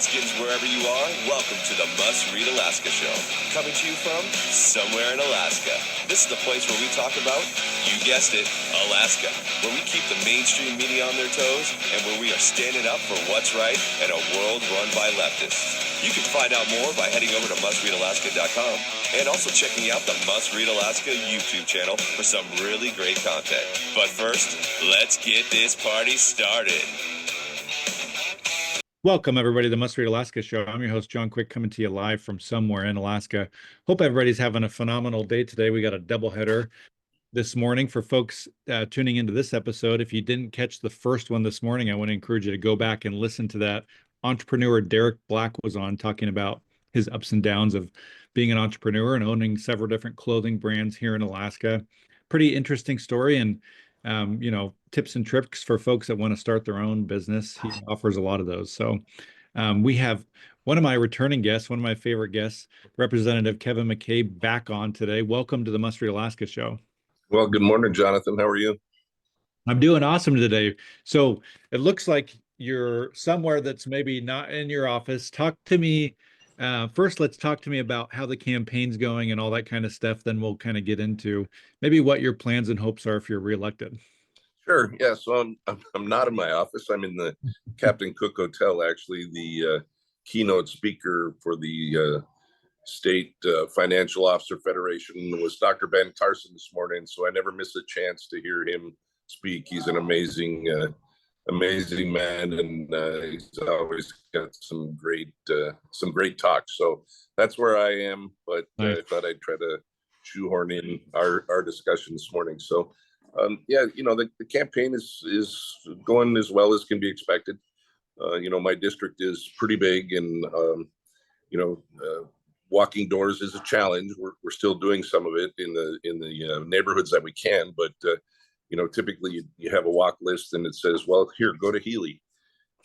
Alaskans, wherever you are, welcome to the Must Read Alaska Show. Coming to you from somewhere in Alaska. This is the place where we talk about, you guessed it, Alaska. Where we keep the mainstream media on their toes and where we are standing up for what's right in a world run by leftists. You can find out more by heading over to mustreadalaska.com and also checking out the Must Read Alaska YouTube channel for some really great content. But first, let's get this party started. Welcome, everybody, to the Must Read Alaska Show. I'm your host, John Quick, coming to you live from somewhere in Alaska. Hope everybody's having a phenomenal day today. We got a doubleheader this morning for folks tuning into this episode. If you didn't catch the first one this morning, I want to encourage you to go back and listen to that. Entrepreneur Derek Black was on talking about his ups and downs of being an entrepreneur and owning several different clothing brands here in Alaska. Pretty interesting story, and tips and tricks for folks that want to start their own business. He offers a lot of those. So we have one of my returning guests, one of my favorite guests, Representative Kevin McCabe, back on today. Welcome to the Must Read Alaska Show. Well, good morning, Jonathan. How are you? I'm doing awesome today. So it looks like you're somewhere that's maybe not in your office. Talk to me. First, let's talk to me about how the campaign's going and all that kind of stuff. Then we'll kind of get into maybe what your plans and hopes are if you're reelected. Sure. Yeah. So I'm not in my office. I'm in the Captain Cook Hotel. Actually, the keynote speaker for the State Financial Officer Federation was Dr. Ben Carson this morning. So I never miss a chance to hear him speak. He's an amazing man, and he's always got some great talks. So that's where I am. But Nice. I thought I'd try to shoehorn in our discussion this morning. So. The campaign is going as well as can be expected. My district is pretty big, and walking doors is a challenge. We're still doing some of it in the neighborhoods that we can, but typically you have a walk list and it says, well, here, go to Healy,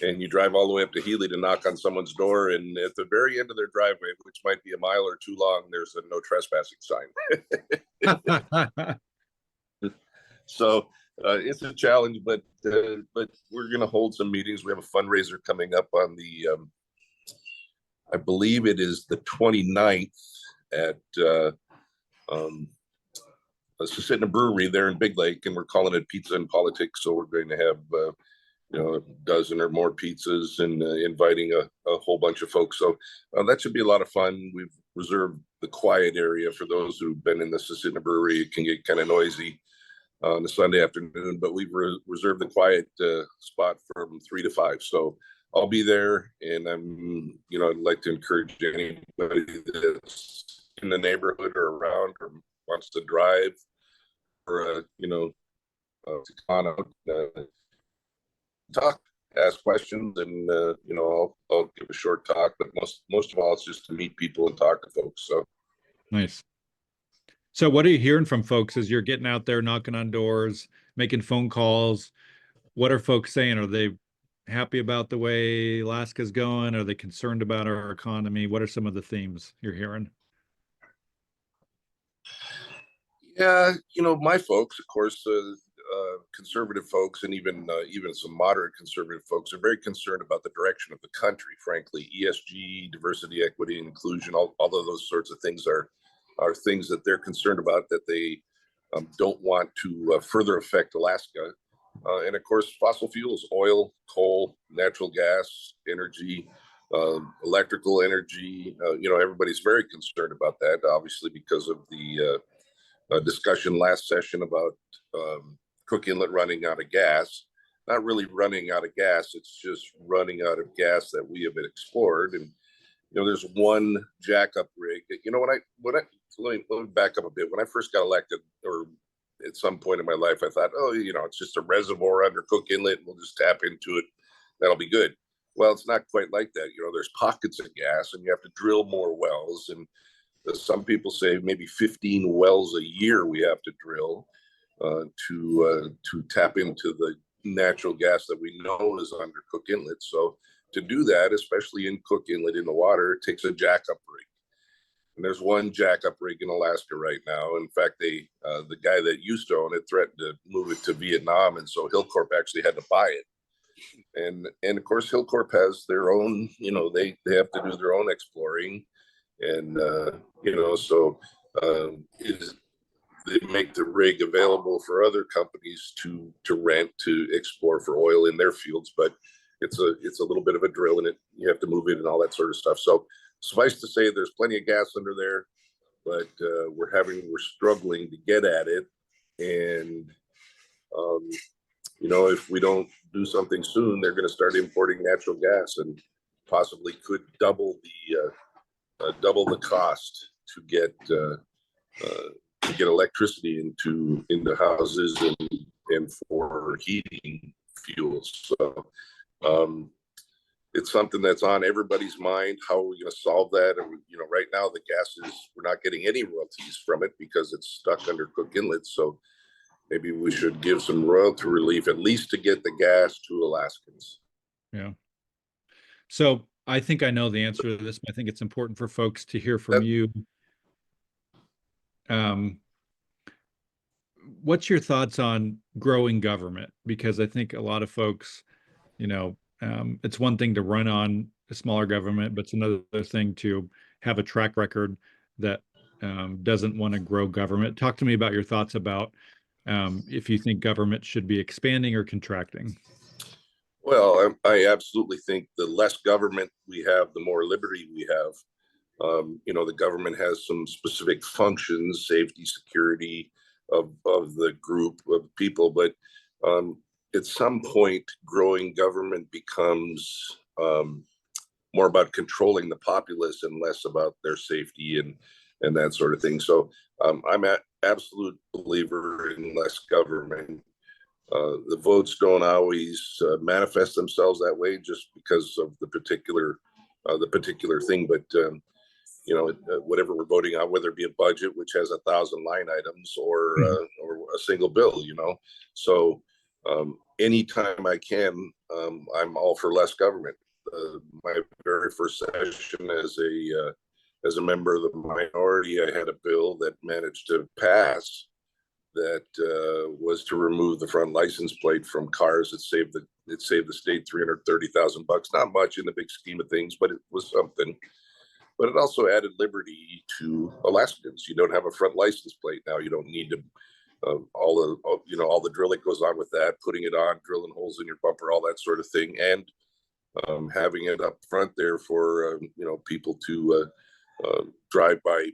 and you drive all the way up to Healy to knock on someone's door, and at the very end of their driveway, which might be a mile or two long, there's a no trespassing sign. So it's a challenge, but we're going to hold some meetings. We have a fundraiser coming up on the, I believe it is the 29th at Susitna Brewery there in Big Lake, and we're calling it Pizza and Politics. So we're going to have a dozen or more pizzas and inviting a whole bunch of folks. So that should be a lot of fun. We've reserved the quiet area for those who've been in the Susitna Brewery. It can get kind of noisy on a Sunday afternoon, but we've reserved the quiet spot from 3 to 5. So I'll be there, and I'd like to encourage anybody that's in the neighborhood or around or wants to drive or to come on out, talk, ask questions, and I'll give a short talk. But most of all, it's just to meet people and talk to folks. So Nice. So what are you hearing from folks as you're getting out there, knocking on doors, making phone calls? What are folks saying? Are they happy about the way Alaska's going? Are they concerned about our economy? What are some of the themes you're hearing? Yeah, my folks, of course, conservative folks, and even some moderate conservative folks are very concerned about the direction of the country. Frankly, ESG, diversity, equity, and inclusion, all of those sorts of things are things that they're concerned about, that they don't want to further affect Alaska. And of course, fossil fuels, oil, coal, natural gas, energy, electrical energy, everybody's very concerned about that, obviously, because of the discussion last session about Cook Inlet running out of gas. Not really running out of gas, it's just running out of gas that we have explored. And there's one jackup rig. Let me back up a bit. When I first got elected, or at some point in my life, I thought, it's just a reservoir under Cook Inlet, and we'll just tap into it. That'll be good. Well, it's not quite like that. There's pockets of gas, and you have to drill more wells. And some people say maybe 15 wells a year we have to drill to tap into the natural gas that we know is under Cook Inlet. So to do that, especially in Cook Inlet in the water, it takes a jackup rig. And there's one jackup rig in Alaska right now. In fact, the guy that used to own it threatened to move it to Vietnam, and so Hillcorp actually had to buy it. And of course Hillcorp has their own, they have to do their own exploring, and so is they make the rig available for other companies to rent to explore for oil in their fields, but it's a little bit of a drill, and you have to move it and all that sort of stuff. So suffice to say, there's plenty of gas under there, but we're struggling to get at it, and if we don't do something soon, they're going to start importing natural gas and possibly could double the cost to get electricity into houses and for heating fuels. So it's something that's on everybody's mind. How are we going to solve that? And right now the gas we're not getting any royalties from it because it's stuck under Cook Inlet. So maybe we should give some royalty relief, at least to get the gas to Alaskans. Yeah. So I think I know the answer to this, but I think it's important for folks to hear from you. What's your thoughts on growing government? Because I think a lot of folks, it's one thing to run on a smaller government, but it's another thing to have a track record that doesn't want to grow government. Talk to me about your thoughts about if you think government should be expanding or contracting. Well, I absolutely think the less government we have, the more liberty we have. The government has some specific functions, safety, security of the group of people, but at some point, growing government becomes more about controlling the populace and less about their safety and that sort of thing. So I'm an absolute believer in less government. The votes don't always manifest themselves that way just because of the particular thing, but whatever we're voting on, whether it be a budget which has 1,000 line items or a single bill, so anytime I can, I'm all for less government. My very first session as a member of the minority, I had a bill that managed to pass that was to remove the front license plate from cars. It saved the state $330,000. Not much in the big scheme of things, but it was something. But it also added liberty to Alaskans. You don't have a front license plate now. You don't need to all the drill that goes on with that, putting it on, drilling holes in your bumper, all that sort of thing, and having it up front there for people to drive by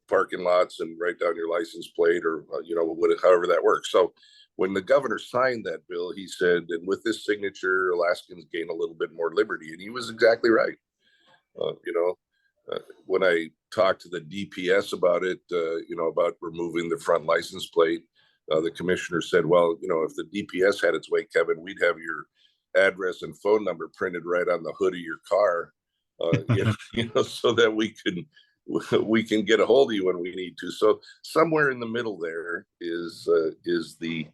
parking lots and write down your license plate, or however that works. So when the governor signed that bill, he said, and with this signature, Alaskans gain a little bit more liberty, and he was exactly right. When I talked to the DPS about it, about removing the front license plate, the commissioner said, well, if the DPS had its way, Kevin, we'd have your address and phone number printed right on the hood of your car, so that we can get a hold of you when we need to. So somewhere in the middle there is the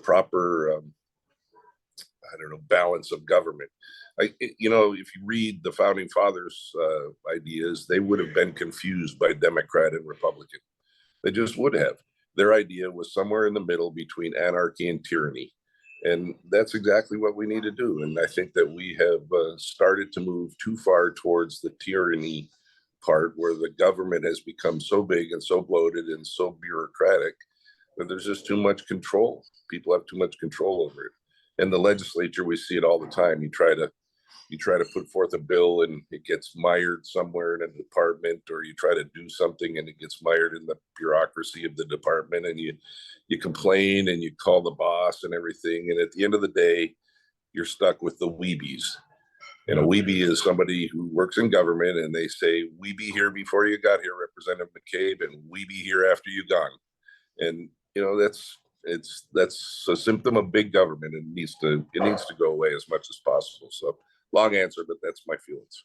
proper balance of government. If you read the founding fathers' ideas, they would have been confused by Democrat and Republican. They just would have. Their idea was somewhere in the middle between anarchy and tyranny. And that's exactly what we need to do. And I think that we have started to move too far towards the tyranny part, where the government has become so big and so bloated and so bureaucratic that there's just too much control. People have too much control over it. In the legislature, we see it all the time. You try to put forth a bill and it gets mired somewhere in a department, or you try to do something and it gets mired in the bureaucracy of the department, and you complain and you call the boss and everything. And at the end of the day, you're stuck with the weebies. And a weebie is somebody who works in government, and they say, "We be here before you got here, Representative McCabe, and we be here after you gone." And that's a symptom of big government, and it needs to go away as much as possible. So long answer, but that's my feelings.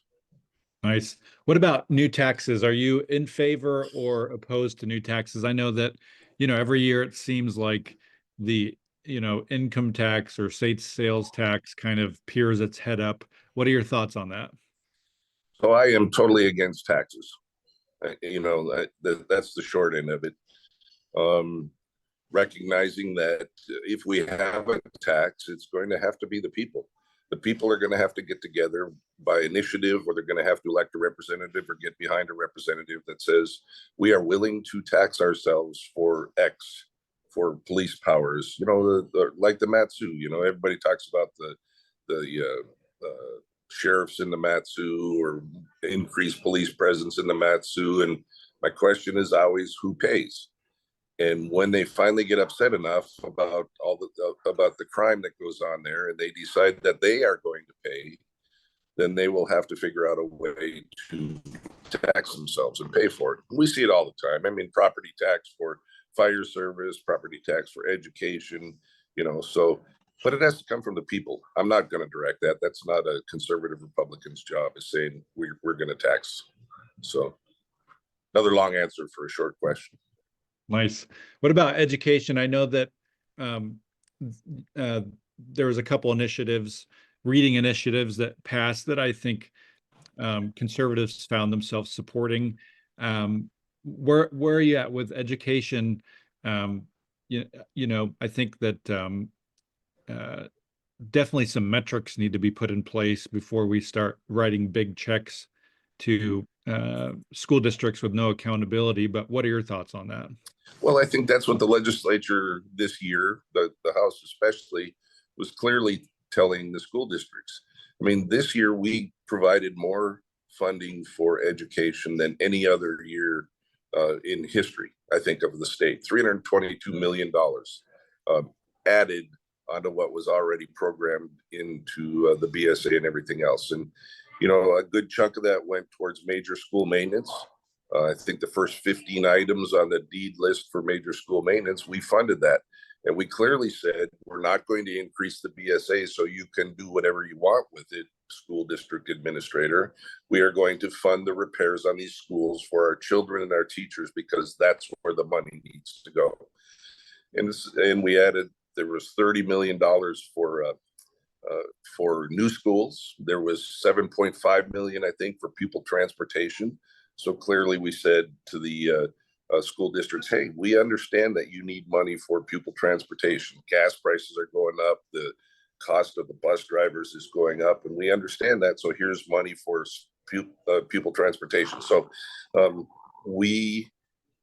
Nice. What about new taxes? Are you in favor or opposed to new taxes? I know that, every year it seems like the, income tax or state sales tax kind of peers its head up. What are your thoughts on that? So I am totally against taxes. That's the short end of it. Recognizing that if we have a tax, it's going to have to be the people. The people are going to have to get together by initiative, or they're going to have to elect a representative or get behind a representative that says we are willing to tax ourselves for X, for police powers. Like the Matsu. Everybody talks about the sheriffs in the Matsu, or increased police presence in the Matsu. And my question is always, who pays? And when they finally get upset enough about about the crime that goes on there, and they decide that they are going to pay, then they will have to figure out a way to tax themselves and pay for it. We see it all the time. I mean, property tax for fire service, property tax for education, but it has to come from the people. I'm not going to direct that. That's not a conservative Republican's job, is saying we're going to tax. So another long answer for a short question. Nice. What about education? I know that there was a couple initiatives, reading initiatives that passed that I think conservatives found themselves supporting. Where are you at with education? I think that definitely some metrics need to be put in place before we start writing big checks to school districts with no accountability. But what are your thoughts on that? Well, I think that's what the legislature this year, the House especially, was clearly telling the school districts. I mean, this year we provided more funding for education than any other year in history, I think, of the state. $322 million added onto what was already programmed into the BSA and everything else. And, a good chunk of that went towards major school maintenance. I think the first 15 items on the deed list for major school maintenance, we funded that. And we clearly said, we're not going to increase the BSA so you can do whatever you want with it, school district administrator. We are going to fund the repairs on these schools for our children and our teachers, because that's where the money needs to go. And we added, there was $30 million for new schools. There was $7.5 million, I think, for pupil transportation. So clearly we said to the school districts, hey, we understand that you need money for pupil transportation. Gas prices are going up. The cost of the bus drivers is going up. And we understand that. So here's money for pupil transportation. So we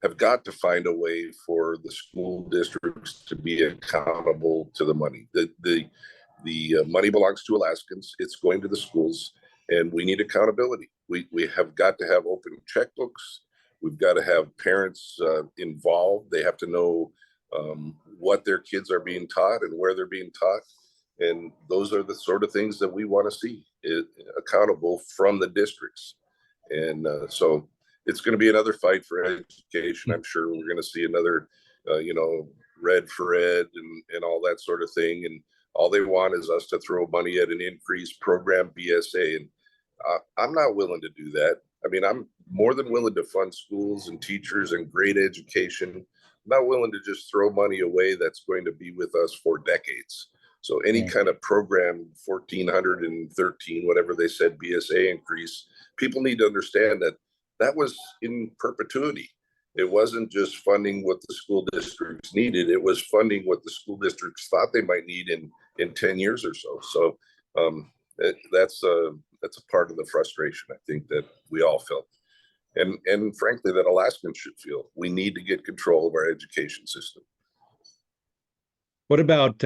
have got to find a way for the school districts to be accountable to the money. The money belongs to Alaskans. It's going to the schools, and we need accountability. We have got to have open checkbooks. We've got to have parents involved. They have to know what their kids are being taught and where they're being taught. And those are the sort of things that we want to see accountable from the districts. And so it's going to be another fight for education. I'm sure we're going to see another, red for ed and all that sort of thing. And all they want is us to throw money at an increased program BSA. And I'm not willing to do that. I mean, I'm more than willing to fund schools and teachers and great education. I'm not willing to just throw money away that's going to be with us for decades. So any kind of program, 1,413, whatever they said, BSA increase, people need to understand that that was in perpetuity. It wasn't just funding what the school districts needed. It was funding what the school districts thought they might need in 10 years or so. So that's a part of the frustration, I think, that we all felt. And frankly, that Alaskans should feel. We need to get control of our education system. What about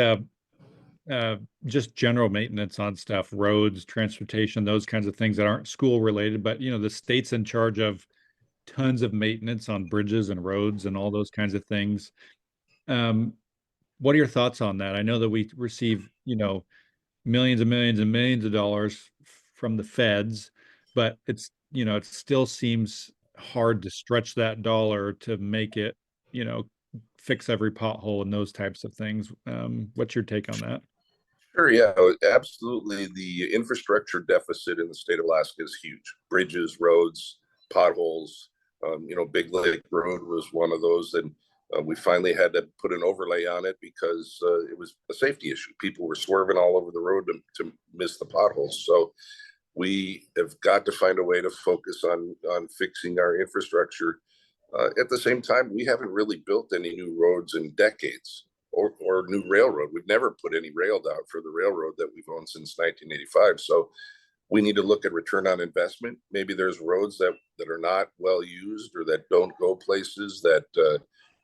just general maintenance on stuff, roads, transportation, those kinds of things that aren't school related, but the state's in charge of tons of maintenance on bridges and roads and all those kinds of things. What are your thoughts on that? I know that we receive, millions and millions and millions of dollars from the feds, but it's, it still seems hard to stretch that dollar to make it, fix every pothole and those types of things. What's your take on that? Sure, yeah, absolutely. The infrastructure deficit in the state of Alaska is huge. Bridges, roads, potholes. Big Lake Road was one of those, and we finally had to put an overlay on it because it was a safety issue. People were swerving all over the road to miss the potholes. So we have got to find a way to focus on fixing our infrastructure. At the same time, we haven't really built any new roads in decades. or new railroad. We've never put any rail down for the railroad that we've owned since 1985. So we need to look at return on investment. Maybe there's roads that are not well used or that don't go places that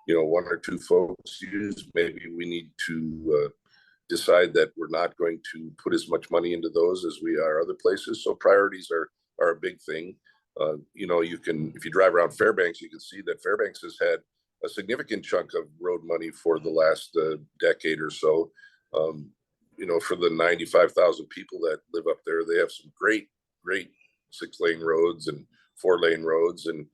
one or two folks use. Maybe we need to decide that we're not going to put as much money into those as we are other places. So priorities are a big thing. You can, if you drive around Fairbanks, you can see that Fairbanks has had a significant chunk of road money for the last decade or so. For the 95,000 people that live up there, they have some great 6-lane roads and 4-lane roads. And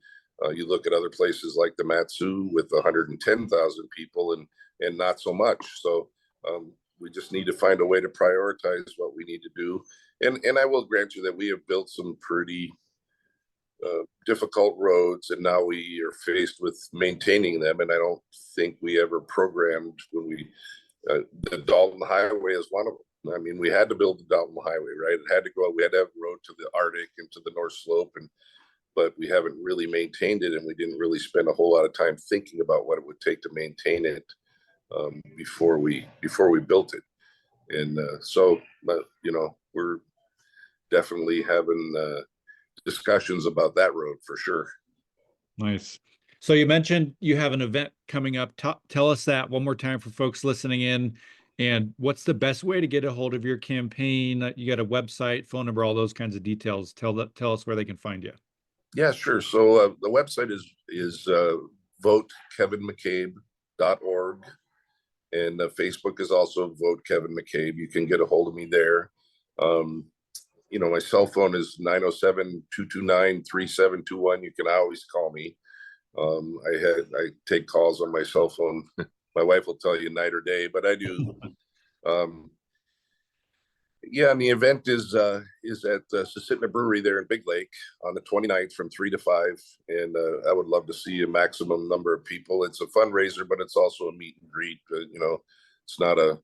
you look at other places like the Matsu with 110,000 people and not so much. So we just need to find a way to prioritize what we need to do. And I will grant you that we have built some pretty difficult roads, and now we are faced with maintaining them. And I don't think we ever programmed when we the Dalton Highway is one of them. I mean, we had to build the Dalton Highway, right? It had to go. We had to have a road to the Arctic and to the North Slope, but we haven't really maintained it, and we didn't really spend a whole lot of time thinking about what it would take to maintain it before we built it. And so we're definitely having discussions about that road for sure. Nice. So you mentioned you have an event coming up. Tell us that one more time for folks listening in. And what's the best way to get a hold of your campaign? You got a website, phone number, all those kinds of details. Tell us where they can find you. Yeah, sure. So the website is votekevinmccabe.org, and Facebook is also Vote Kevin McCabe. You can get a hold of me there. My cell phone is 907-229-3721. You can always call me. I take calls on my cell phone. My wife will tell you night or day, but I do. And the event is at Susitna Brewery there in Big Lake on the 29th from 3 to 5. And I would love to see a maximum number of people. It's a fundraiser, but it's also a meet and greet. It's not a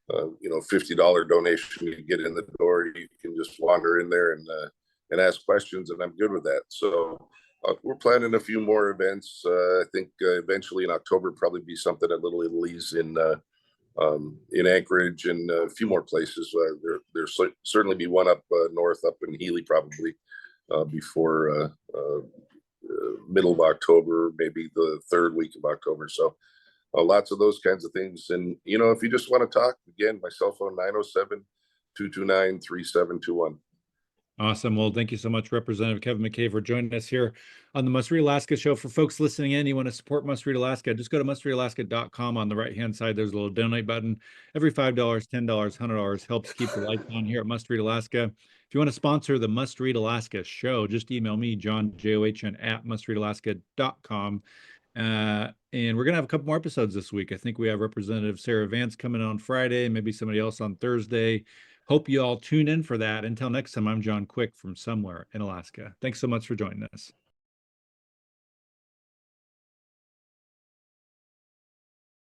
$50 donation to get in the door. You can just wander in there and ask questions, and I'm good with that. So we're planning a few more events. I think eventually in October probably be something at Little Italy's in Anchorage and a few more places. There'll certainly be one up north, up in Healy probably before middle of October, maybe the third week of October. So lots of those kinds of things. And, if you just want to talk, again, my cell phone, 907-229-3721. Awesome. Well, thank you so much, Representative Kevin McCabe, for joining us here on the Must Read Alaska show. For folks listening in, you want to support Must Read Alaska, just go to mustreadalaska.com. On the right-hand side, there's a little donate button. Every $5, $10, $100 helps keep the lights on here at Must Read Alaska. If you want to sponsor the Must Read Alaska show, just email me, John, JOHN, at mustreadalaska.com. And we're going to have a couple more episodes this week. I think we have Representative Sarah Vance coming on Friday, maybe somebody else on Thursday. Hope you all tune in for that. Until next time, I'm John Quick from somewhere in Alaska. Thanks so much for joining us.